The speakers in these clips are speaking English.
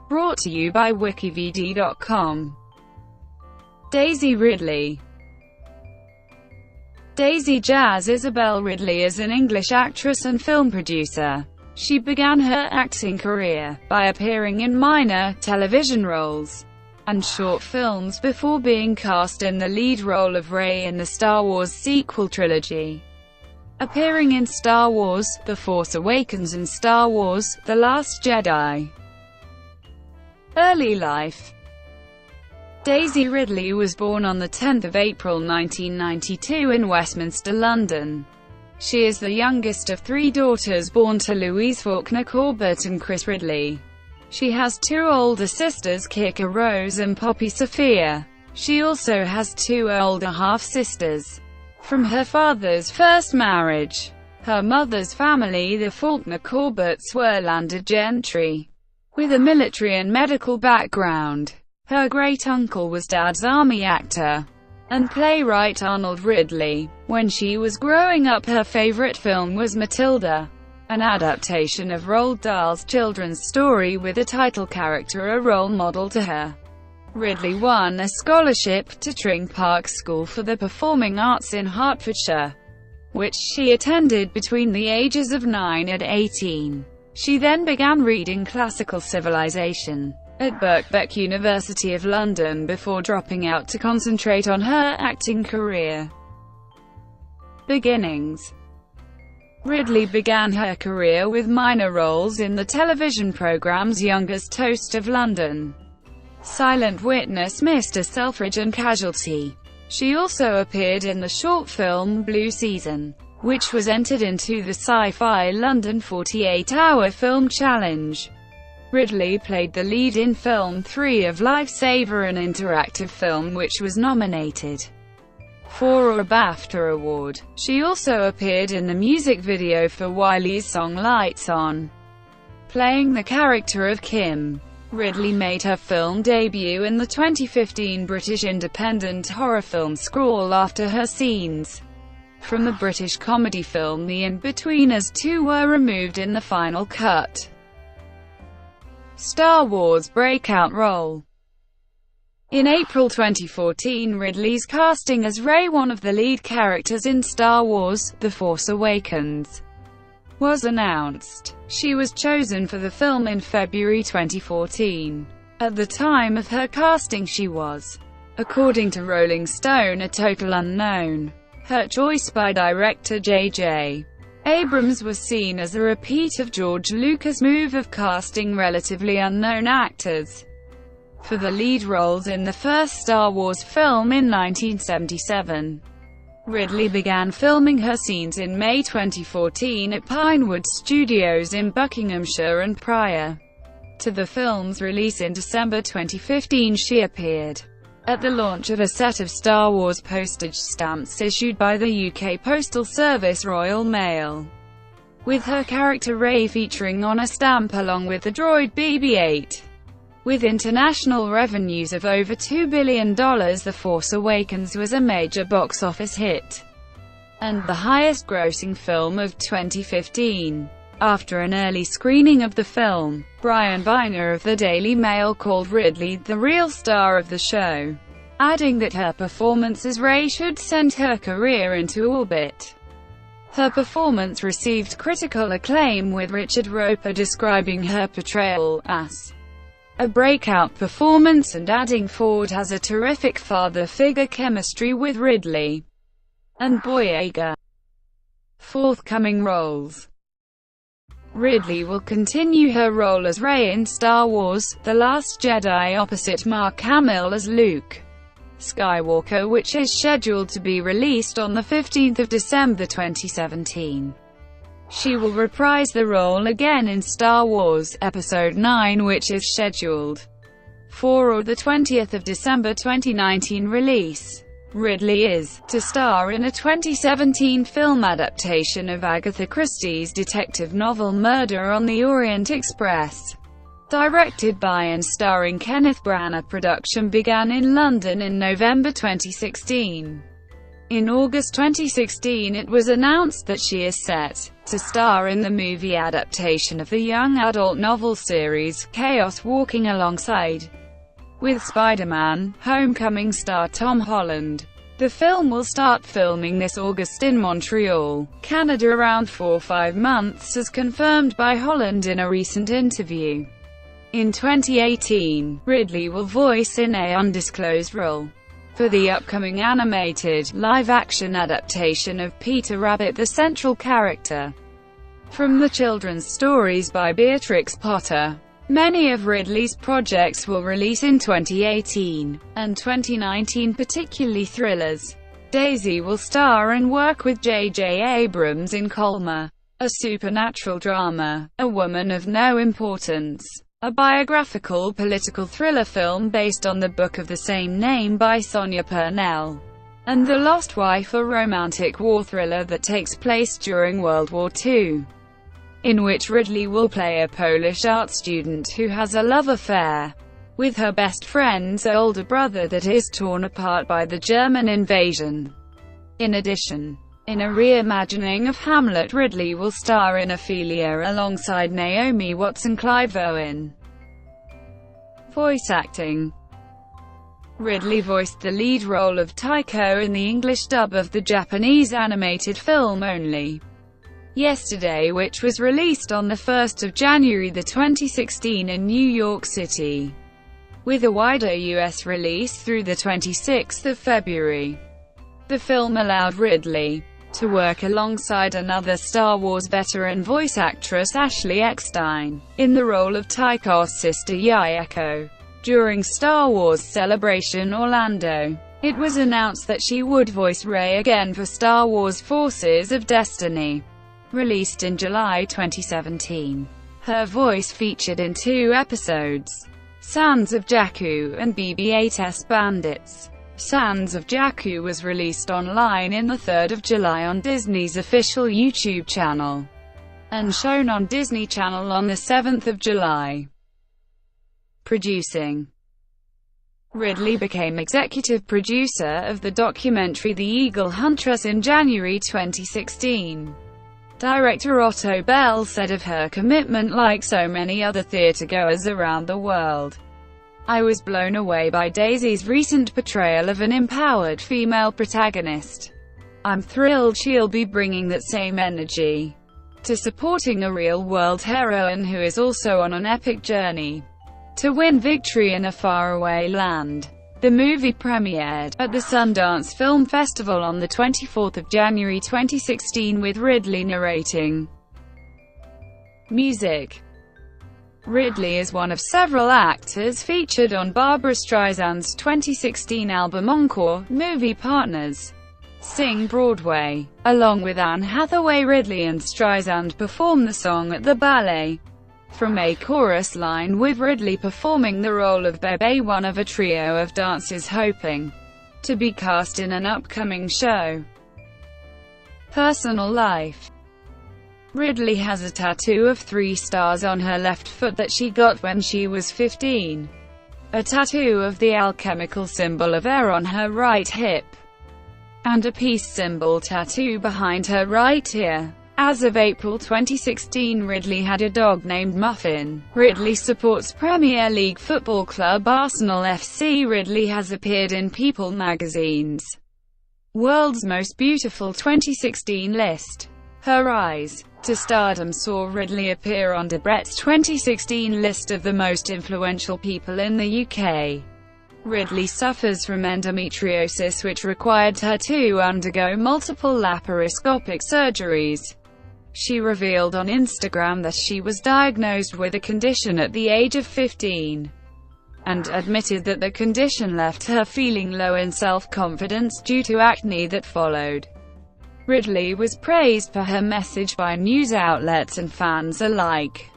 Brought to you by WikiVidi.com. Daisy Ridley. Daisy Jazz Isobel Ridley is an English actress and film producer. She began her acting career by appearing in minor television roles and short films before being cast in the lead role of Rey in the Star Wars sequel trilogy, appearing in Star Wars: The Force Awakens and Star Wars: The Last Jedi. Early life. Daisy Ridley was born on 10 April 1992 in Westminster, London. She is the youngest of three daughters born to Louise Faulkner Corbett and Chris Ridley. She has two older sisters, Kika Rose and Poppy Sophia. She also has two older half-sisters from her father's first marriage. Her mother's family, the Faulkner Corbetts, were landed gentry with a military and medical background. Her great-uncle was Dad's Army actor and playwright Arnold Ridley. When she was growing up, her favorite film was Matilda, an adaptation of Roald Dahl's children's story with the title character a role model to her. Ridley won a scholarship to Tring Park School for the Performing Arts in Hertfordshire, which she attended between the ages of 9 and 18. She then began reading classical civilization at Birkbeck University of London before dropping out to concentrate on her acting career. Beginnings. Ridley began her career with minor roles in the television programs Youngest Toast of London, Silent Witness, Mr. Selfridge and Casualty. She also appeared in the short film Blue Season, which was entered into the Sci-Fi London 48-hour film challenge. Ridley played the lead in Film 3 of Lifesaver, an interactive film which was nominated for a BAFTA award. She also appeared in the music video for Wiley's song Lights On, playing the character of Kim. Ridley made her film debut in the 2015 British independent horror film Scrawl after her scenes from the British comedy film The In-Betweeners 2 were removed in the final cut. Star Wars breakout role. In April 2014, Ridley's casting as Rey, one of the lead characters in Star Wars: The Force Awakens, was announced. She was chosen for the film in February 2014. At the time of her casting, she was, according to Rolling Stone, a total unknown. Her choice by director J.J. Abrams was seen as a repeat of George Lucas' move of casting relatively unknown actors for the lead roles in the first Star Wars film in 1977. Ridley began filming her scenes in May 2014 at Pinewood Studios in Buckinghamshire, and prior to the film's release in December 2015, she appeared at the launch of a set of Star Wars postage stamps issued by the UK Postal Service Royal Mail, with her character Rey featuring on a stamp along with the droid BB-8. With international revenues of over $2 billion, The Force Awakens was a major box office hit and the highest-grossing film of 2015. After an early screening of the film, Brian Biner of the Daily Mail called Ridley the real star of the show, adding that her performance as Rey should send her career into orbit. Her performance received critical acclaim, with Richard Roeper describing her portrayal as a breakout performance and adding Ford has a terrific father-figure chemistry with Ridley and Boyega. Forthcoming roles. Ridley will continue her role as Rey in Star Wars: The Last Jedi opposite Mark Hamill as Luke Skywalker, which is scheduled to be released on 15 December 2017. She will reprise the role again in Star Wars Episode 9, which is scheduled for the 20th of December 2019 release. Ridley is to star in a 2017 film adaptation of Agatha Christie's detective novel Murder on the Orient Express, directed by and starring Kenneth Branagh. Production began in London in November 2016. In August 2016, it was announced that she is set to star in the movie adaptation of the young adult novel series, Chaos Walking alongside with Spider-Man: Homecoming star Tom Holland. The film will start filming this August in Montreal, Canada, around 4 or 5 months, as confirmed by Holland in a recent interview. In 2018, Ridley will voice in an undisclosed role for the upcoming animated, live-action adaptation of Peter Rabbit, the central character from the children's stories by Beatrix Potter. Many of Ridley's projects will release in 2018 and 2019, particularly thrillers. Daisy will star and work with J.J. Abrams in Colma, a supernatural drama, A Woman of No Importance, a biographical political thriller film based on the book of the same name by Sonia Purnell, and The Lost Wife, a romantic war thriller that takes place during World War II, in which Ridley will play a Polish art student who has a love affair with her best friend's older brother that is torn apart by the German invasion. In addition, in a reimagining of Hamlet, Ridley will star in Ophelia alongside Naomi Watts and Clive Owen. Voice acting. Ridley voiced the lead role of Tycho in the English dub of the Japanese animated film Only Yesterday, which was released on 1 January 2016 in New York City, with a wider US release through 26 February. The film allowed Ridley to work alongside another Star Wars veteran voice actress, Ashley Eckstein, in the role of Tycho's sister Yayako. During Star Wars Celebration Orlando, it was announced that she would voice Rey again for Star Wars Forces of Destiny, released in July 2017. Her voice featured in 2 episodes, Sands of Jakku and BB-8's Bandits. Sands of Jakku was released online in 3 July on Disney's official YouTube channel, and shown on Disney Channel on 7 July. Producing. Ridley became executive producer of the documentary The Eagle Huntress in January 2016. Director Otto Bell said of her commitment, "Like so many other theatergoers around the world, I was blown away by Daisy's recent portrayal of an empowered female protagonist. I'm thrilled she'll be bringing that same energy to supporting a real-world heroine who is also on an epic journey to win victory in a faraway land." The movie premiered at the Sundance Film Festival on 24 January 2016 with Ridley narrating. Music. Ridley is one of several actors featured on Barbra Streisand's 2016 album Encore, Movie Partners Sing Broadway. Along with Anne Hathaway, Ridley and Streisand perform the song at the ballet. From a chorus line, with Ridley performing the role of Bebe, one of a trio of dancers hoping to be cast in an upcoming show. Personal life. Ridley has a tattoo of 3 stars on her left foot that she got when she was 15, a tattoo of the alchemical symbol of air on her right hip, and a peace symbol tattoo behind her right ear. As of April 2016, Ridley had a dog named Muffin. Ridley supports Premier League football club Arsenal FC. Ridley has appeared in People magazine's World's Most Beautiful 2016 list. Her rise to stardom saw Ridley appear on Debrett's 2016 list of the most influential people in the UK. Ridley suffers from endometriosis, which required her to undergo multiple laparoscopic surgeries. She revealed on Instagram that she was diagnosed with a condition at the age of 15, and admitted that the condition left her feeling low in self-confidence due to acne that followed. Ridley was praised for her message by news outlets and fans alike.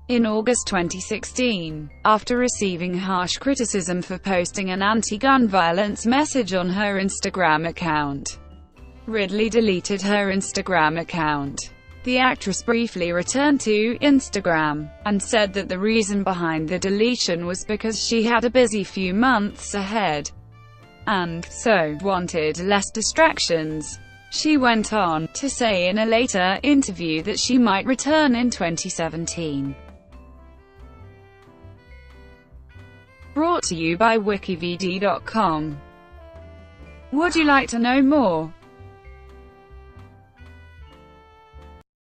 In August 2016, after receiving harsh criticism for posting an anti-gun violence message on her Instagram account, Ridley deleted her Instagram account. The actress briefly returned to Instagram, and said that the reason behind the deletion was because she had a busy few months ahead, and so wanted less distractions. She went on to say in a later interview that she might return in 2017. Brought to you by WikiVidi.com. Would you like to know more?